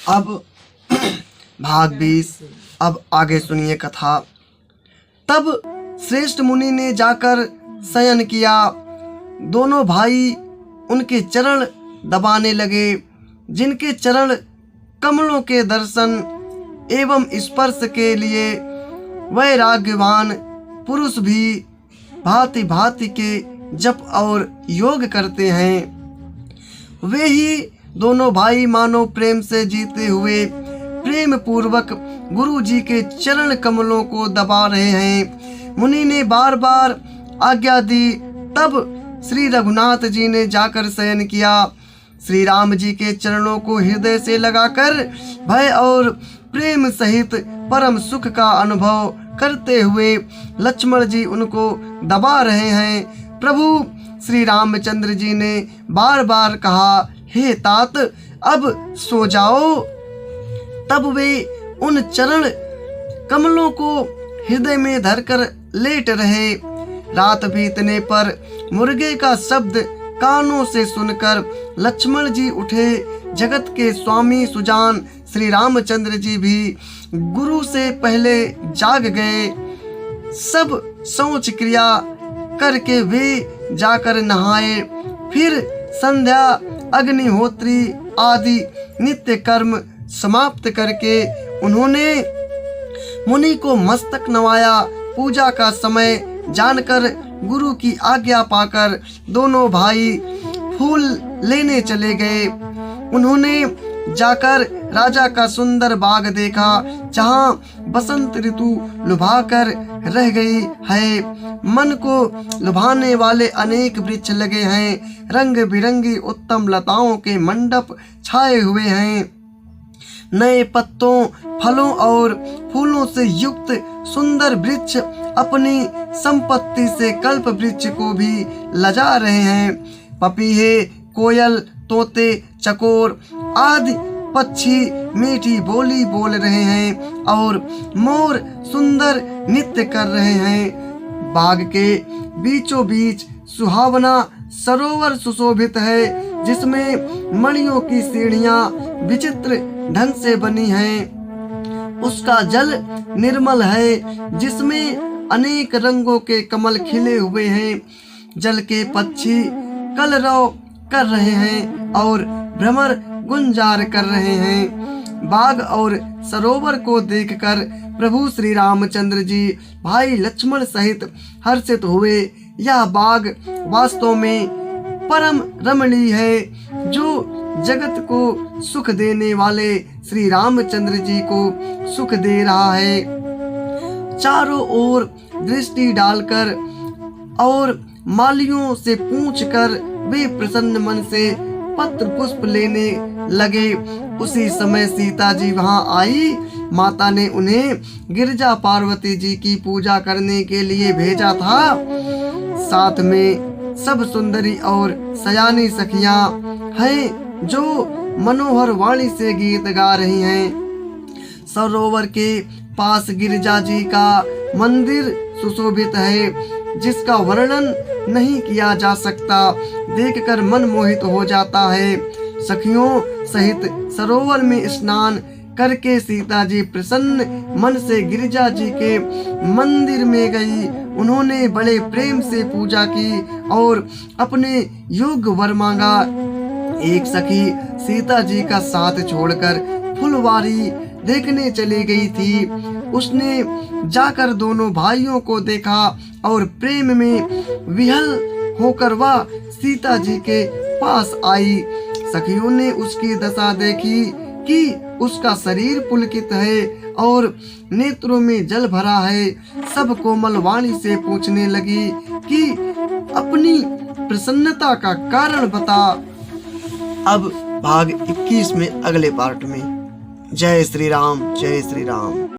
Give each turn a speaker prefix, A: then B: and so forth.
A: अब भाग 20। अब आगे सुनिए कथा। तब श्रेष्ठ मुनि ने जाकर शयन किया। दोनों भाई उनके चरण दबाने लगे, जिनके चरण कमलों के दर्शन एवं स्पर्श के लिए वैराग्यवान पुरुष भी भांति भांति के जप और योग करते हैं, वे ही दोनों भाई मानो प्रेम से जीते हुए प्रेम पूर्वक गुरु जी के चरण कमलों को दबा रहे हैं। मुनि ने बार बार आज्ञा दी। तब श्री रघुनाथ जी ने जाकर शयन किया। श्री राम जी के चरणों को हृदय से लगाकर भय और प्रेम सहित परम सुख का अनुभव करते हुए लक्ष्मण जी उनको दबा रहे हैं। प्रभु श्री रामचंद्र जी ने बार बार कहा, हे तात अब सो जाओ। तब वे उन चरण कमलों को हृदय में धरकर लेट रहे। रात बीतने पर मुर्गे का शब्द कानों से सुनकर लक्ष्मण जी उठे। जगत के स्वामी सुजान श्री रामचंद्र जी भी गुरु से पहले जाग गए। सब शौच क्रिया करके वे जाकर नहाए। फिर संध्या अग्निहोत्री आदि नित्य कर्म समाप्त करके उन्होंने मुनि को मस्तक नवाया। पूजा का समय जानकर गुरु की आज्ञा पाकर दोनों भाई फूल लेने चले गए। उन्होंने जाकर राजा का सुंदर बाग देखा, जहाँ बसंत ऋतु लुभाकर रह गई है। मन को लुभाने वाले अनेक वृक्ष लगे हैं। रंग बिरंगी उत्तम लताओं के मंडप छाए हुए हैं। नए पत्तों, फलों और फूलों से युक्त सुंदर वृक्ष अपनी संपत्ति से कल्प वृक्ष को भी लजा रहे हैं। पपीहे, कोयल, तोते, चकोर आदि पक्षी मीठी बोली बोल रहे हैं और मोर सुंदर नृत्य कर रहे हैं। बाग के बीचों बीच सुहावना सरोवर सुशोभित है, जिसमें मणियों की सीढ़ियां विचित्र ढंग से बनी हैं। उसका जल निर्मल है, जिसमें अनेक रंगों के कमल खिले हुए हैं। जल के पक्षी कलरव कर रहे हैं और भ्रमर गुंजार कर रहे हैं। बाग और सरोवर को देखकर प्रभु श्री रामचंद्र जी भाई लक्ष्मण सहित हर्षित हुए। यह बाग वास्तव में परम रमणीय है, जो जगत को सुख देने वाले श्री रामचंद्र जी को सुख दे रहा है। चारों ओर दृष्टि डालकर और मालियों से पूछकर वे प्रसन्न मन से पत्र पुष्प लेने लगे। उसी समय सीता जी वहां आई। माता ने उन्हें गिरजा पार्वती जी की पूजा करने के लिए भेजा था। साथ में सब सुंदरी और सयानी सखियां हैं, जो मनोहर वाणी से गीत गा रही हैं। सरोवर के पास गिरिजा जी का मंदिर सुशोभित है, जिसका वर्णन नहीं किया जा सकता। देखकर मन मोहित हो जाता है। सखियों सहित सरोवर में स्नान करके सीता जी प्रसन्न मन से गिरिजा जी के मंदिर में गई। उन्होंने बड़े प्रेम से पूजा की और अपने योग्य वर मांगा। एक सखी सीता जी का साथ छोड़कर फुलवारी देखने चली गई थी। उसने जाकर दोनों भाइयों को देखा और प्रेम में विह्वल होकर वह सीता जी के पास आई। सखियों ने उसकी दशा देखी कि उसका शरीर पुलकित है और नेत्रों में जल भरा है। सब कोमल वाणी से पूछने लगी कि अपनी प्रसन्नता का कारण बता। अब भाग 21 में अगले पार्ट में। जय श्री राम, जय श्री राम।